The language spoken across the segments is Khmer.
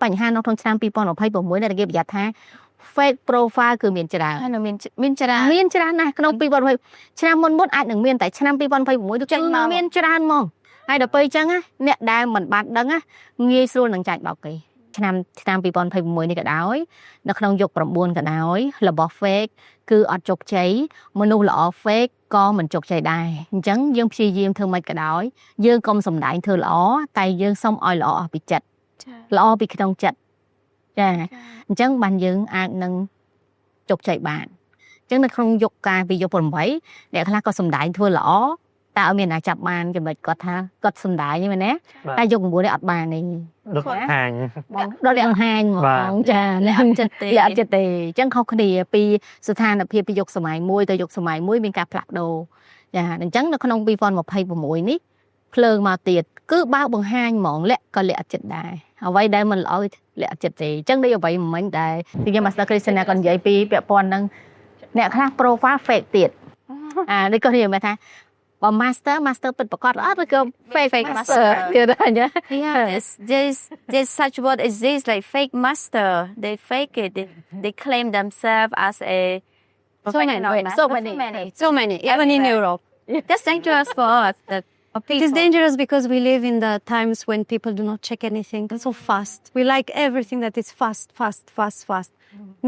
បញ្ហានៅក្នុងឆ្នាំ2026ដែលគេប្រយ័ត្នថា fake profile គឺមានច្រើនហើយមានច្រើនណាស់ក្នុង2020ឆ្នាំមុនអាចនឹងមានតែឆ្នាំ2026ទៅចេញមកមានច្រើនហ្មងហើយដល់ពេលអញ្ចឹងអ្នកដែលមិនបានដឹងងាយស្រួលនឹងចាច់បោកគេឆ្នាំ2026នេះក៏ដោយនៅក្នុងយុគ9ក៏ដោយរបស់ fake គឺអត់ជោគជ័យមនុស្សល្អ fake ក៏មិនជោគជ័យដែរអញ្ចឹងយើងព្យាយាមធ្វើម៉េចក៏ដោយយើងកុំសម្ដែងធ្វើល្អតែយើងសុំឲ្យល្អអស់ពីចិត្តល្អពីក្នុងចិត្តចាអញ្ចឹងបានយើងអាចនឹងជោគជ័យបានអញ្ចឹងនៅក្នុងយុគកាលពីយុគ8អ្នកខ្លះក៏សម្ដែងធ្វើល្អតែអត់មានអ្នកចាប់បានចំណុចគាត់ថាគាត់សម្ដែងហ្នឹងមែនទេតែយុគ9នេះអត់បានទេដូចហាញដល់អ្នកហាញហ្មងចាអ្នកចិត្តទេអត់ចិត្តទេអញ្ចឹងខុសគ្នាពីស្ថានភាពពីយុគសម័យមួយទៅយុគសម័យមួយមានការផ្លាស់ប្ដូរចាអញ្ចឹងនៅក្នុង2026នេះភ្លើងមកទៀតគឺបើកបង្ហាញហ្មងលាក់ក៏លាក់អត់ចិត្តដែរអ្វីដែលមិនល្អលាក់អត់ចិត្តទេអញ្ចឹងដូចអ្វីមិញដែលខ្ញុំ Master Christian ក៏និយាយពីពាក់ព័ន្ធនឹងអ្នកខ្លះ profile fake ទៀតនេះក៏និយាយថាបើ master ពិតប្រកបអត់ឬក៏ fake master ទៀតហ្នឹង there's such word exists like fake master they fake it they claim themselves as a so many even in Europe that's dangerous for us it is dangerous because we live in the times when people do not check anything so fast we like everything that is fast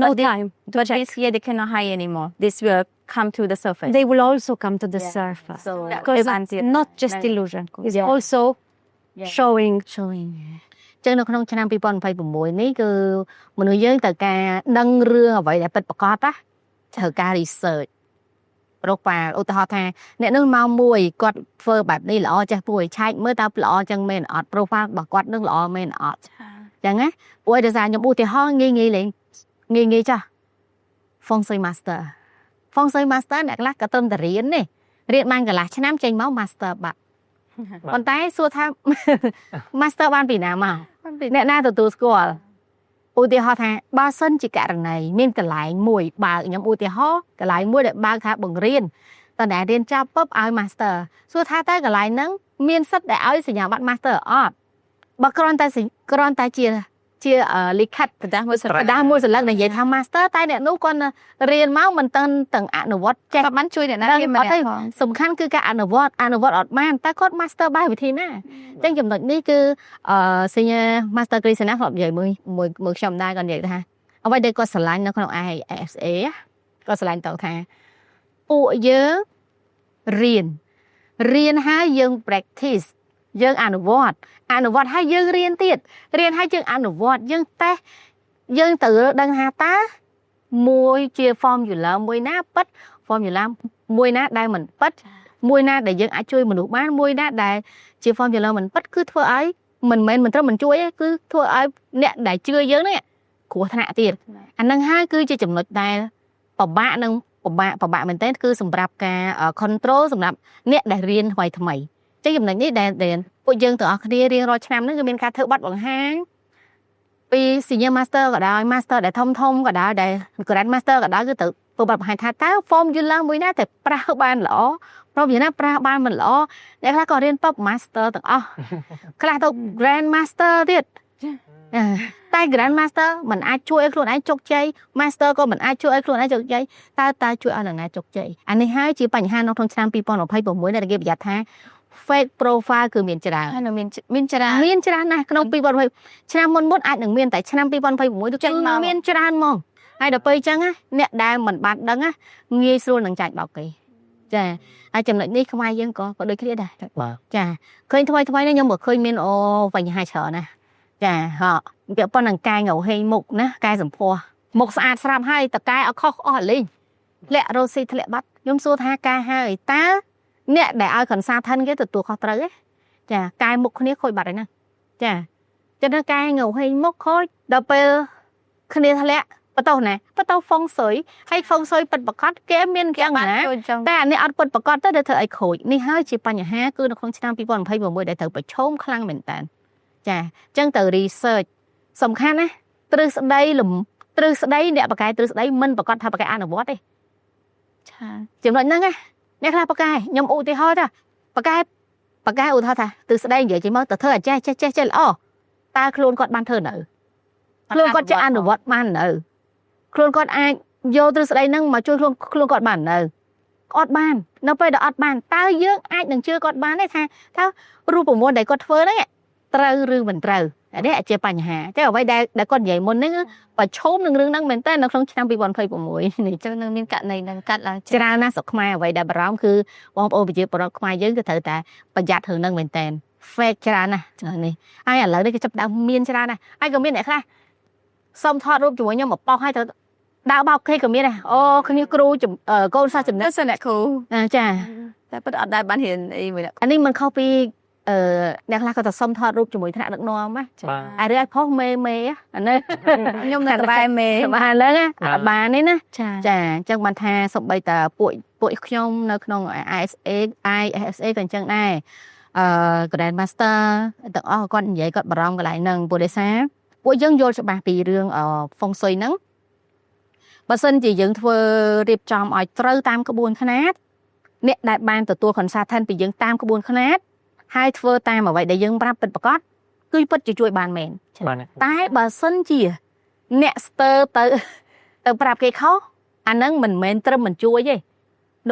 no time but this year they cannot hide anymore this will come to the surface they will also come to the surface because it's not just illusion it's also showing ចឹងនៅក្នុងឆ្នាំ2026នេះគឺមនុស្សយើងត្រូវការដឹងរឿងអ្វីដែលពិតប្រាកដត្រូវការ research profile ឧទាហរណ៍ថាអ្នកនឹងមកមួយគាត់ធ្វើបែបនេះល្អចេះពួយឆែកមើលតើល្អចឹងមែនអត់ profile របស់គាត់នឹងល្អមែនអត់ចឹងណាព្រោះដោយសារខ្ញុំឧទាហរណ៍ងាយលេងងាយចាស់ Feng Shui Master អ្នកខ្លះក៏ត្រឹមតែរៀនបានកន្លះឆ្នាំចេញមក Master បាត់ប៉ុន្តែសួរថា Master បានពីណាមកអ្នកណាទទួលស្គាល់ឧទាហរណ៍ថាបើសិនជាករណីមានកន្លែងមួយបើខ្ញុំឧទាហរណ៍កន្លែងមួយដែលបើកថាបង្រៀនតើអ្នករៀនចប់ปุ๊បឲ្យ Master សួរថាតើកន្លែងហ្នឹងមានសិទ្ធិដែលឲ្យសញ្ញាបត្រ Master អត់បើគ្រាន់តែជាលិខិតប្រដាមួយសន្លឹកនិយាយថា Master តែអ្នកនោះគាត់រៀនមកមិនទាំងអនុវត្តចេះបានជួយអ្នកណារៀនមិនដែរសំខាន់គឺការអនុវត្តអត់បានតែគាត់ Master បែបវិធីណាអញ្ចឹងចំណុចនេះគឺសញ្ញា Master Krishna គាត់និយាយមួយខ្ញុំដែរគាត់និយាយថាអ្វីដែលគាត់ស្រឡាញ់នៅក្នុង ISA គាត់ស្រឡាញ់តថាពួកយើងរៀនហើយយើង practice យើងអនុវត្តហើយយើងរៀនទៀតរៀនហើយយើងអនុវត្តយើងតេស្តយើងត្រូវដឹងថាតើមួយជា formula មួយណាពិត formula មួយណាដែលមិនពិតមួយណាដែលយើងអាចជួយមនុស្សបានមួយណាដែលជា formula មិនពិតគឺធ្វើឲ្យមិនត្រូវមិនជួយទេគឺធ្វើឲ្យអ្នកដែលជឿយើងនេះគ្រោះថ្នាក់ទៀតអានឹងហើយគឺជាចំណុចដែលពិបាកមែនទែនគឺសម្រាប់ការ control សម្រាប់អ្នកដែលរៀនថ្មីចឹងចំណុចនេះដែលពួកយើងទាំងអស់គ្នារៀងរាល់ឆ្នាំហ្នឹងគឺមានការធ្វើប័ណ្ណបង្ហាញពី Senior Master ក៏ដោយ Master ដែលធំក៏ដោយដែល Grand Master ក៏ដោយគឺទៅធ្វើប័ណ្ណបង្ហាញថាតើ formula មួយណាតែប្រើបានល្អprobably ណាប្រើបានមិនល្អអ្នកខ្លះក៏រៀន Pop Master ទាំងអស់ខ្លះទៅ Grand Master ទៀតតែ Grand Master មិនអាចជួយឲ្យខ្លួនឯងជោគជ័យ Master ក៏មិនអាចជួយឲ្យខ្លួនឯងជោគជ័យតើជួយឲ្យអ្នកណាជោគជ័យអានេះហើយជាបញ្ហានៅក្នុងឆ្នាំ2026ដែលគេប្រយ័ត្នថាfake profile គឺមានច្រើនហើយមានច្រើនណាស់ក្នុង2020ឆ្នាំមុនអាចនឹងមានតែឆ្នាំ2026ទៅចេញមកមានច្រើនហ្មងហើយដល់ពេលអញ្ចឹងអ្នកដែលមិនបានដឹងងាយស្រួលនឹងចាច់បោកគេចាហើយចំណុចនេះខ្មែរយើងក៏ដូចគ្នាដែរចាឃើញថ្មីនេះខ្ញុំក៏ឃើញមានបញ្ហាច្រើនណាស់ចាពាក់ព័ន្ធនឹងកាយងៅហេងមុខណាកាយសម្ផស្សមុខស្អាតស្រាប់ហើយតកែអត់ខុសអស់លេងលាក់រ៉ូស៊ីធ្លាក់បាត់ខ្ញុំសួរថាការហើយតើអ្នកដែលឲ្យ consultant គេទទួលខុសត្រូវទេចាកាយមុខគ្នាខូចបាត់ហើយណាចាចឹងទៅកាយងៅហេងមុខខូចដល់ពេលគ្នាធ្លាក់បន្ទោសFeng Shui ហើយ Feng Shui ពិតប្រកបគេមានយ៉ាងណាតែអានេះអត់ពិតប្រកបទៅធ្វើឲ្យខូចនេះហើយជាបញ្ហាគឺនៅក្នុងឆ្នាំ2026ដែលត្រូវប្រឈមខ្លាំងមែនតើចាចឹងទៅ research សំខាន់ណាទ្រឹស្ដីអ្នកបកកាយទ្រឹស្ដីមិនប្រកបថាបកកាយអនុវត្តទេចាចំណុចហ្នឹងណាអ្នកខ្លះបកកាយខ្ញុំឧទាហរណ៍ថាបកកាយឧទាហរណ៍ថាទ្រឹស្ដីនិយាយចេញមកទៅធ្វើអាចេះល្អតើខ្លួនគាត់បានធ្វើនៅ ខ្លួនគាត់ចេះអនុវត្តបាននៅខ្លួនគាត់អាចយកទ្រឹស្ដីហ្នឹងមកជួយខ្លួនគាត់បាននៅអត់បាននៅពេលដែលអត់បានតើយើងអាចនឹងជឿគាត់បានទេថាតើរូបមន្តដែលគាត់ធ្វើហ្នឹងត្រូវឬមិនត្រូវនេះអាចជាបញ្ហាតែអ្វីដែលគាត់និយាយមុនហ្នឹងប្រឈមនឹងរឿងហ្នឹងមែនតើនៅក្នុងឆ្នាំ2026នេះ ចឹងនឹងមានករណីនឹងកាត់ឡើង ច្រើនណាស់ស្រុកខ្មែរអ្វីដែលបារម្ភគឺបងប្អូនប្រជាពលរដ្ឋខ្មែរយើងគឺត្រូវតែប្រយ័ត្នរឿងហ្នឹងមែនតើ fake ច្រើនណាស់ចឹងនេះហើយឥឡូវនេះគេចាប់ដើមមានច្រើនណាស់ហើយក៏មានអ្នកខ្លះសុំថតរូបជាមួយខ្ញុំមកប៉ោះហើយទៅដើរបោកគេក៏មានដែរអូគ្នាគ្រូកូនសិស្សចំណិត សិនអ្នកគ្រូ ចា តែពិតអត់ដែរបានរៀនអីមួយអ្នក អានេះមិនខុសពីអ្នកខ្លះក៏ទៅសុំថតរូបជាមួយថ្នាក់ដឹកនាំណា បាទ អារឿងឲ្យផុសមេអានេះ ខ្ញុំនៅក្បែរមេ បានហ្នឹងអត់បានទេណា ចា ចាអញ្ចឹងបានថាសំបីតាពួកខ្ញុំនៅក្នុង ISA ក៏អញ្ចឹងដែរGrand Master ទាំងអស់គាត់និយាយគាត់បារម្ភកន្លែងហ្នឹងព្រោះដោយសារពួកយើងយល់ច្បាស់ពីរឿងហ្វុងស៊ុយហ្នឹងបើសិនជាយើងធ្វើរៀបចំឲ្យត្រូវតាមក្បួនខ្នាតអ្នកដែលបានទទួល consultant ពីយើងតាមក្បួនខ្នាតហើយធ្វើតាមអ្វីដែលយើងប្រាប់ពិតប្រាកដគឺពិតជាជួយបានមែន បាទ តែបើសិនជាអ្នកស្ទើរទៅប្រាប់គេខុសអាហ្នឹងមិនមែនត្រឹមមិនជួយទេ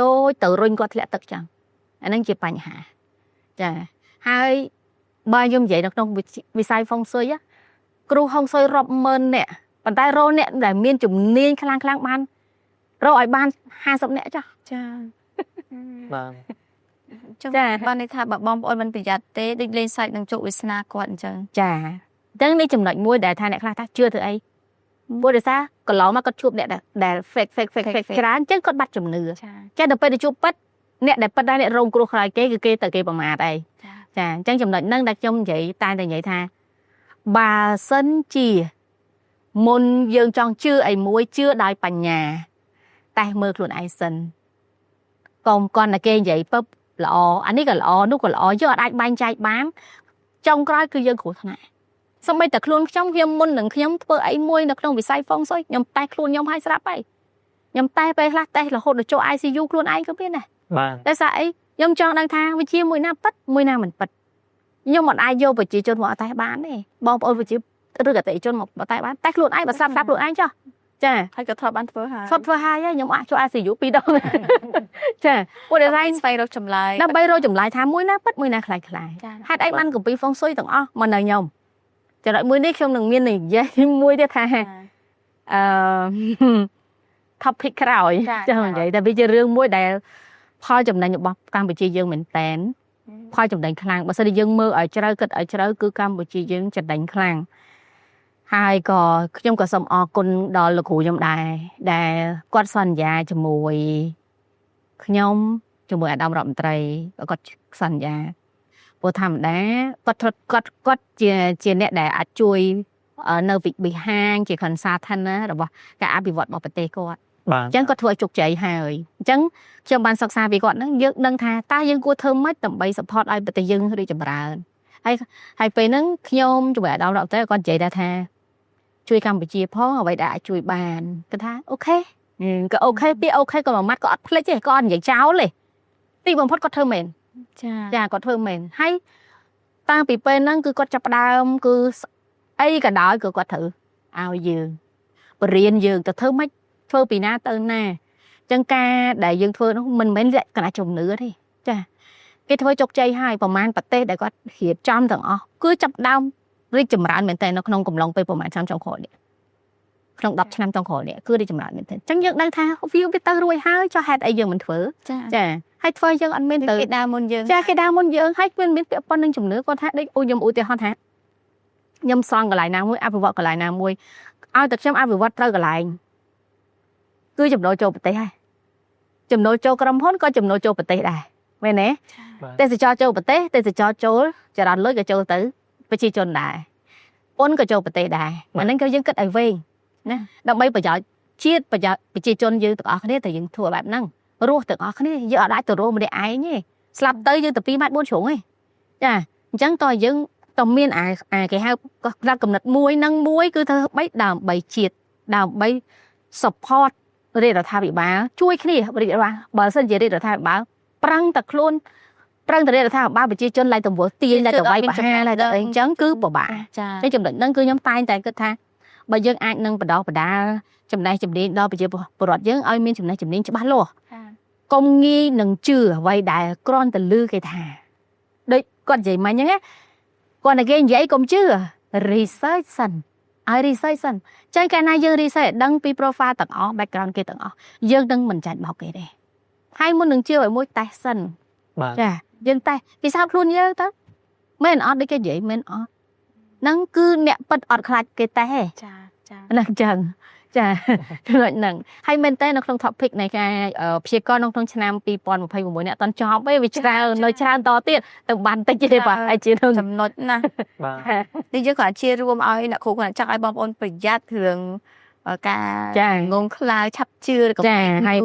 ដូចទៅរុញគាត់ធ្លាក់ទឹកចឹងអាហ្នឹងជាបញ្ហាចាហើយបើខ្ញុំនិយាយនៅក្នុងវិស័យហ្វុងស៊ុយគ្រូហ្វុងស៊ុយរាប់ម៉ឺនអ្នកប៉ុន្តែរកអ្នកដែលមានជំនាញខ្លាំងបានរកឲ្យបាន50អ្នកចា ចា បាទ ចឹងបានន័យថាបើបងប្អូនមិនប្រយ័ត្នទេដូចលេងសាច់នឹងជោគវាសនាគាត់អញ្ចឹង ចាអញ្ចឹងនេះចំណុចមួយដែលថាអ្នកខ្លះថាជឿធ្វើអីព្រោះដោយសារកន្លងមកគាត់ជួបអ្នកដែល fake ច្រើនអញ្ចឹងគាត់បាត់ជំនឿ ចា ចាដល់ពេលទៅជួបពិតអ្នកដែលពិតដែរអ្នករងគ្រោះក្រោយគេគឺគេទៅគេប្រមាថអី ចា ចាអញ្ចឹងចំណុចហ្នឹងដែលខ្ញុំនិយាយតែនិយាយថាបើសិនជាមុនយើងចង់ជឿអីមួយជឿដោយបញ្ញាតែមើលខ្លួនឯងសិនកុំគាត់តែគេនិយាយពឹបល្អអានេះក៏ល្អនោះក៏ល្អយើងអាចបែងចែកបានចុងក្រោយគឺយើងគ្រោះថ្នាក់សូម្បីតែខ្លួនខ្ញុំមុននឹងខ្ញុំធ្វើអីមួយនៅក្នុងវិស័យហ្វុងស៊ុយខ្ញុំតែខ្លួនខ្ញុំឲ្យស្រាប់ហើយខ្ញុំតែពេលខ្លះតែរហូតដល់ចូល ICU ខ្លួនឯងក៏មានដែរ បាទ តែសារអីខ្ញុំចង់ដឹងថាវិជាមួយណាប៉ិតមួយណាមិនប៉ិតខ្ញុំមិនអាចយកប្រជាជនមកអត់តែបានទេបងប្អូនប្រជាឬអតិជនមកអត់តែបានតែខ្លួនឯងបើស្រាប់ខ្លួនឯងចុះចា ហើយក៏ធ្លាប់បានធ្វើហើយ សុទ្ធធ្វើហើយខ្ញុំអាចចូល ICU 2 ដងចាពួកដែលឯង ស្វែងរកចម្លើយ ដើម្បីរកចម្លើយថាមួយណាប៉ិតមួយណាខ្លាយខ្លាយ ចា ហេតុអីបានកំពីហ្វុងស៊ុយទាំងអស់មកនៅខ្ញុំចំណុចមួយនេះខ្ញុំនឹងមាននិយាយមួយទៀតថាtopic ក្រោយចានិយាយតែវាជារឿងមួយដែលផលចំណេញរបស់កម្ពុជាយើងមែនតែនផលចំណេញខ្លាំងបើសិនជាយើងមើលឲ្យជ្រៅគិតឲ្យជ្រៅគឺកម្ពុជាយើងចំណេញខ្លាំងហើយក៏ខ្ញុំក៏សូមអរគុណដល់លោកគ្រូខ្ញុំដែរដែលគាត់សន្យាជាមួយខ្ញុំជាមួយអាដាមរដ្ឋមន្ត្រីគាត់សន្យាព្រោះធម្មតាគាត់ជាអ្នកដែលអាចជួយនៅវិហាងជា consultant ណារបស់ការអភិវឌ្ឍរបស់ប្រទេសគាត់ បាទ អញ្ចឹងគាត់ធ្វើឲ្យជោគជ័យហើយអញ្ចឹងខ្ញុំបានសិក្សាពីគាត់ហ្នឹងយើងដឹងថាតើយើងគួរធ្វើម៉េចដើម្បី support ឲ្យប្រទេសយើងរីកចម្រើនហើយពេលហ្នឹងខ្ញុំជាមួយអាដាមរដ្ឋមន្ត្រីគាត់និយាយថាជួយកម្ពុជាផងអ្វីដែលអាចជួយបានគាត់ថាអូខេក៏អូខេពីអូខេក៏មួយម៉ាត់ក៏អត់ភ្លេចទេក៏អត់និយាយចោលទេទីបំផុតគាត់ធ្វើមែន ចា ចាគាត់ធ្វើមែនហើយតាំងពីពេលហ្នឹងគឺគាត់ចាប់ផ្ដើមគឺអីក៏ដោយគឺគាត់ត្រូវឲ្យយើងបរៀនយើងទៅធ្វើម៉េចធ្វើពីណាទៅណាអញ្ចឹងការដែលយើងធ្វើនោះមិនមែនលក្ខណៈជំនឿទេចាគេធ្វើជោគជ័យហើយប្រហែលប្រទេសដែលគាត់រៀបចំទាំងអស់គឺចាប់ដើមរីកចម្រើនមែនតើនៅក្នុងកំឡុងពេលប្រហែលឆ្នាំចុងក្រោយនេះក្នុង10ឆ្នាំចុងក្រោយនេះគឺរីកចម្រើនមែនតើអញ្ចឹងយើងដឹងថាវាទៅរួចហើយចុះហេតុអីយើងមិនធ្វើ ចា ចាហើយធ្វើយើងអត់មានទៅ គេដើរមុនយើង ចាគេដើរមុនយើងហើយគ្មានពាក់ព័ន្ធនឹងជំនឿគាត់ថាដូចខ្ញុំឧទាហរណ៍ថាខ្ញុំសង់កន្លែងណាមួយអភិវឌ្ឍកន្លែងណាមួយឲ្យតែខ្ញុំអភិវឌ្ឍត្រូវកន្លែងគឺចំណូលចូលប្រទេសហើយចំណូលចូលក្រុមហ៊ុនក៏ចំណូលចូលប្រទេសដែរមែនទេទេសចរចូលប្រទេសទេសចរចូលចរន្តលុយក៏ចូលទៅប្រជាជនដែរពន្ធក៏ចូលប្រទេសដែរអាហ្នឹងគឺយើងគិតឲ្យវែងណាដើម្បីប្រយោជន៍ជាតិប្រយោជន៍ប្រជាជនយើងទាំងអស់គ្នាតែយើងធ្វើបែបហ្នឹងរស់ទាំងអស់គ្នាយើងអត់អាចទៅរស់ម្នាក់ឯងទេស្លាប់ទៅយើងទៅ2ម៉ែត្រ4ជ្រុងទេចាអញ្ចឹងតើយើងតើមានអាគេហៅក្រាត់កំណត់មួយនឹងមួយគឺធ្វើដើម្បីជាតិដើម្បី support រាជរដ្ឋាភិបាលជួយគ្នារាជរដ្ឋបើសិនជារាជរដ្ឋាភិបាលប្រឹងតែខ្លួនប្រឹងតែរាជរដ្ឋាភិបាលប្រជាជនឡើងទៅវល់ទាញឡើងទៅវាយប្រហារឡើងទៅអីអញ្ចឹងគឺពិបាក ចា តែចំណុចហ្នឹងគឺខ្ញុំតែងតែគិតថា បើយើងអាចនឹងបដោះបដាចំណេះជំនាញដល់ប្រជាពលរដ្ឋយើងឲ្យមានចំណេះជំនាញច្បាស់លាស់កុំងាយនឹងជឿអ្វីដែលគ្រាន់តែឮគេថាដូចគាត់និយាយមិញហ្នឹងណាគាត់តែគេនិយាយកុំជឿ research សិនឲ្យ research សិនចឹងកាលណាយើង research ដឹងពី profile ទាំងអស់ background គេទាំងអស់យើងនឹងមិនចាច់បោកគេទេហើយមុននឹងជឿឲ្យមួយតេស្តសិន បាទ ចាយើងតេស្តពិសោធន៍ខ្លួនយើងទៅមែនអត់ដូចគេនិយាយមែនអត់ហ្នឹងគឺអ្នកពិតអត់ខ្លាចគេតេស្តទេ ចាចា ហ្នឹងចឹងចាចំណុចហ្នឹងហើយមែនតើនៅក្នុង topic នៃការព្យាករណ៍ក្នុងឆ្នាំ2026នេះអត់តន់ចប់ទេវាច្រើននៅច្រើនតទៀតទៅបានតិចទេបាទហើយជានឹង ចំណុចណា បាទ នេះយើងគាត់ជារួមឲ្យអ្នកគ្រូគាត់ចង់ឲ្យបងប្អូនប្រយ័ត្នរឿងការ ចា ងងខ្លៅឆាប់ជឿឬក៏ ចាហើយ